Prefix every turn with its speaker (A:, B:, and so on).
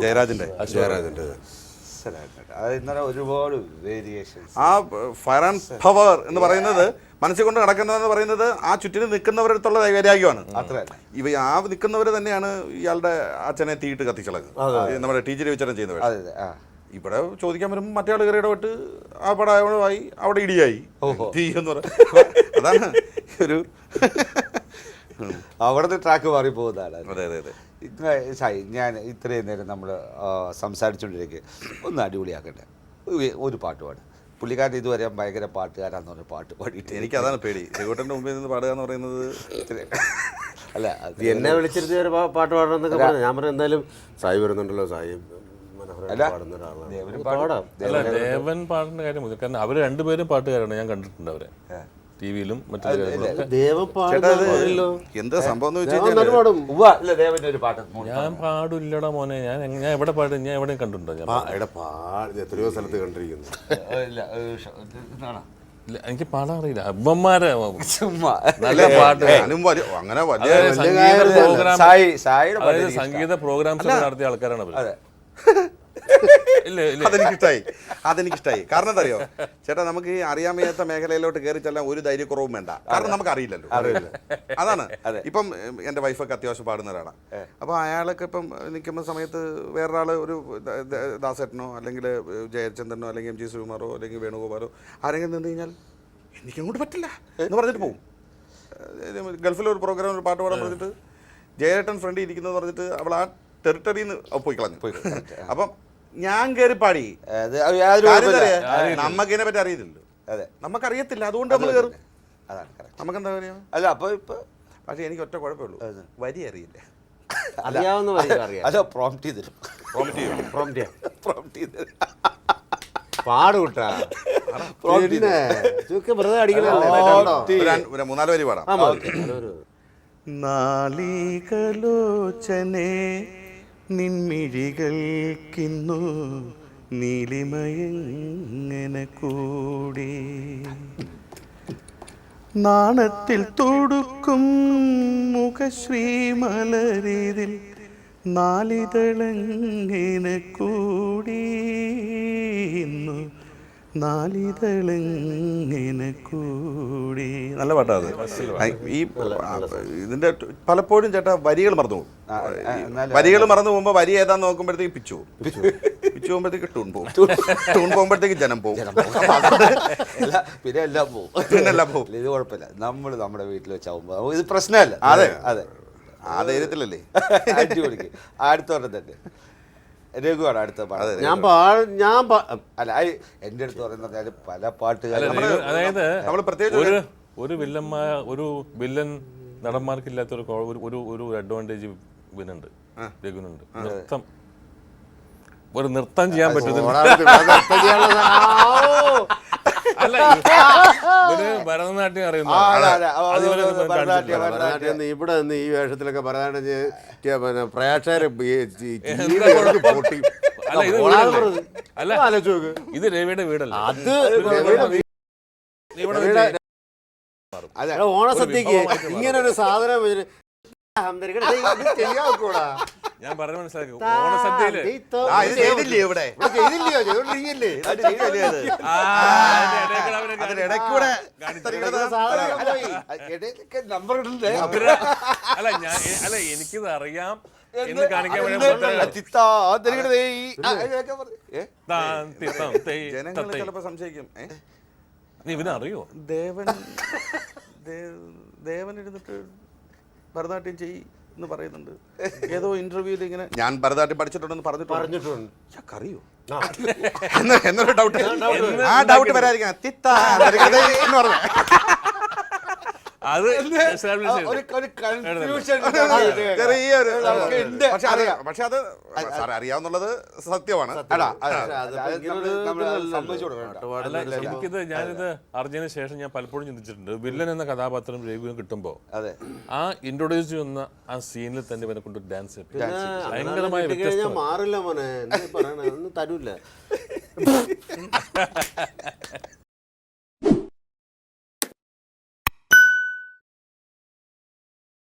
A: ജയരാജന്റെ
B: ഒരുപാട് വേരിയേഷൻസ്.
A: ആ ഫയർ ആൻഡ് പവർ എന്ന് പറയുന്നത് മനസ്സിൽ കൊണ്ട് നടക്കുന്നതെന്ന് പറയുന്നത് ആ ചുറ്റിന് നിൽക്കുന്നവരടുത്തുള്ള വൈരാഗ്യമാണ്. ഇവ ആ നിൽക്കുന്നവർ തന്നെയാണ് ഇയാളുടെ അച്ഛനെ തീയിട്ട് കത്തിച്ചളക്കുന്നത്, നമ്മുടെ ടീച്ചർ വിചാരം ചെയ്യുന്നവർ. ഇവിടെ ചോദിക്കാൻ വരുമ്പോൾ മറ്റേ ആൾ കയറി ഇടപെട്ട് ആ പടമായി അവിടെ ഇടിയായി തീ എന്ന് പറയുന്നത് അതാണ് ഒരു
B: അവിടുത്തെ ട്രാക്ക് മാറിപ്പോകുന്നതാണ്.
A: അതെ അതെ അതെ.
B: ഞാൻ ഇത്രയും നേരം നമ്മൾ സംസാരിച്ചുകൊണ്ടിരിക്കുക ഒന്ന് അടിപൊളിയാക്കട്ടെ, ഒരു പാട്ട് പാടും. പുള്ളിക്കാരൻ ഇതുവരെ ഭയങ്കര പാട്ടുകാരാന്ന് പറഞ്ഞ പാട്ട് പാടിയിട്ട്
A: എനിക്ക് അതാണ് പേടി. രഘുട്ടൻ്റെ മുമ്പിൽ നിന്ന് പാടുക എന്ന് പറയുന്നത്
C: അല്ല. എന്നെ വിളിച്ചിരുത്തി ഒരു പാട്ട് പാടണമെന്നൊക്കെ പറഞ്ഞു. ഞാൻ പറഞ്ഞു എന്തായാലും സായി വരുന്നുണ്ടല്ലോ, സായി പാടുന്ന ഒരാളാണ്.
D: ദേവൻ പാടുന്ന കാര്യം കാരണം അവർ രണ്ടുപേരും പാട്ടുകാരാണ്. ഞാൻ കണ്ടിട്ടുണ്ട് അവരെ ടിവിയിലും മറ്റു.
A: എന്താ സംഭവം
D: ഞാൻ പാടില്ലടാ മോനെ, ഞാൻ എവിടെ പാടും, ഞാൻ എവിടെ കണ്ടിട്ടുണ്ടോ? ഞാൻ
C: എത്രയോ സ്ഥലത്ത് കണ്ടിരിക്കുന്നു.
D: എനിക്ക് പാടാൻ അറിയില്ല. അമ്മമാരെ
B: ചുമ്മാ
D: നല്ല പാട്ട്
A: അങ്ങനെ
D: സംഗീത പ്രോഗ്രാംസ് നടത്തിയ ആൾക്കാരാണ് അവർ.
A: അതെനിക്കിഷ്ടായി. കാരണം എന്താ അറിയോ ചേട്ടാ, നമുക്ക് ഈ അറിയാൻ വയ്യാത്ത മേഖലയിലോട്ട് കയറി ചെല്ലാൻ ഒരു ധൈര്യക്കുറവും വേണ്ട. കാരണം നമുക്ക് അറിയില്ലല്ലോ. അതാണ്. ഇപ്പം എൻ്റെ വൈഫൊക്കെ അത്യാവശ്യം പാടുന്ന ഒരാളാണ്. അപ്പോൾ അയാളൊക്കെ ഇപ്പം നിൽക്കുന്ന സമയത്ത് വേറൊരാൾ ഒരു ദാസേട്ടനോ അല്ലെങ്കിൽ ജയചന്ദ്രനോ അല്ലെങ്കിൽ MG ശ്രീകുമാറോ അല്ലെങ്കിൽ വേണുഗോപാലോ ആരെങ്കിലും നിന്ന് കഴിഞ്ഞാൽ എനിക്കങ്ങോട്ട് പറ്റില്ല എന്ന് പറഞ്ഞിട്ട് പോകും. ഗൾഫിൽ ഒരു പ്രോഗ്രാം ഒരു പാട്ട് പാടാൻ പറഞ്ഞിട്ട് ജയേട്ടൻ ഫ്രണ്ടിൽ ഇരിക്കുന്നത് പറഞ്ഞിട്ട് അവൾ ആ ടെറിട്ടറിയിൽ നിന്ന് പോയി കളഞ്ഞു. അപ്പം ഞാൻ കയറി പാടി, നമുക്കിതിനെ പറ്റി അറിയില്ലല്ലോ. അതെ, നമുക്കറിയത്തില്ല, അതുകൊണ്ട് നമ്മൾ കയറും.
B: അതാണ്
A: നമുക്കെന്താ പറയാ.
B: അല്ല അപ്പോൾ ഇപ്പൊ
A: പക്ഷെ എനിക്ക് ഒറ്റ കുഴപ്പമുള്ളൂ, വരി അറിയില്ല.
B: അല്ല പ്രോംപ്റ്റ് ചെയ്തിരും.
C: പാടുകൂട്ടാ
A: മൂന്നാല് വരി പാടാം. നാളികലോചനെ നിൻമിഴികൾക്കിന്നു നീലിമയങ്ങനെ കൂടി, നാണത്തിൽ തുടുക്കും മുഖശ്രീ മലരിതിൽ നാലിതളങ്ങനെ കൂടി, നാലിതളങ്ങനെ കൂടി. നല്ല പാട്ടാണ്. ഈ ഇതിന്റെ പലപ്പോഴും ചേട്ടാ വരികൾ മറന്നു പോകും. വരികൾ മറന്നു പോകുമ്പോൾ വരി ഏതാന്ന് നോക്കുമ്പോഴത്തേക്ക് പിച്ചു പോകുമ്പോഴത്തേക്ക് ടൂൺ പോകുമ്പോഴത്തേക്ക് ജനം പോകും.
B: പിന്നെ എല്ലാം പോകും. ഇത് കുഴപ്പമില്ല, നമ്മൾ നമ്മുടെ വീട്ടിൽ വെച്ചാവുമ്പോ ഇത് പ്രശ്നമല്ല.
A: അതെ
B: അതെ,
A: ആ ധൈര്യത്തിലല്ലേ
B: അടിപൊളിക്ക്. അടുത്തോടെ തന്നെ രഘുവാണ് അടുത്ത പാട്ട്. അല്ല എൻ്റെ അടുത്ത് പറയുന്നത് പല പാട്ടുകാരും,
D: അതായത് ഒരു വില്ലൻ നടന്മാർക്കില്ലാത്ത ഒരു അഡ്വാൻറ്റേജ് ഇവനുണ്ട്, രഘുനുണ്ട്. നൃത്തം ചെയ്യാൻ പറ്റും. അല്ല, ഭരതനാട്യം അറിയുന്നു.
C: ഇവിടെ നിന്ന് ഈ വേഷത്തിലൊക്കെ ഭരതനാട്യം പ്രേക്ഷകരെ
D: അല്ല, ഇത് രവിയുടെ വീടല്ല.
C: അത് ഓണസദ്യക്ക് ഇങ്ങനെ ഒരു സാധനം
D: ഞാൻ പറഞ്ഞു മനസ്സിലാക്കി. ഓണസദ്യയില് അല്ല, എനിക്കിത് അറിയാം എന്ന് കാണിക്കാൻ
A: ജനങ്ങൾ ചിലപ്പോ സംശയിക്കും,
D: ഇവനറിയോ
A: ദേവൻ ഇരുന്നിട്ട് ഭരതനാട്യം എന്ന് പറയുന്നുണ്ട്. ഏതോ ഇന്റർവ്യൂല് ഇങ്ങനെ ഞാൻ ഭരതനാട്യം പഠിച്ചിട്ടുണ്ടെന്ന് പറഞ്ഞിട്ടുണ്ട്. അറിയോ എന്നൊരു ഡൗട്ട്, ആ ഡൗട്ട് വരാതിരിക്കാൻ
D: അത്
A: പക്ഷെ അത് അറിയാവുന്നുള്ളത് സത്യമാണ്.
D: ഞാനിത് അറിഞ്ഞതിന് ശേഷം ഞാൻ പലപ്പോഴും ചിന്തിച്ചിട്ടുണ്ട്, വില്ലൻ എന്ന കഥാപാത്രം രഘുവിന് കിട്ടുമ്പോ ആ ഇൻട്രൊഡ്യൂസ് ചെയ്യുന്ന ആ സീനിൽ തന്നെ ഇവനെ കൊണ്ട് ഡാൻസ് ഭയങ്കരമായ
C: മാറില്ല മോനെ, തരൂല്ല.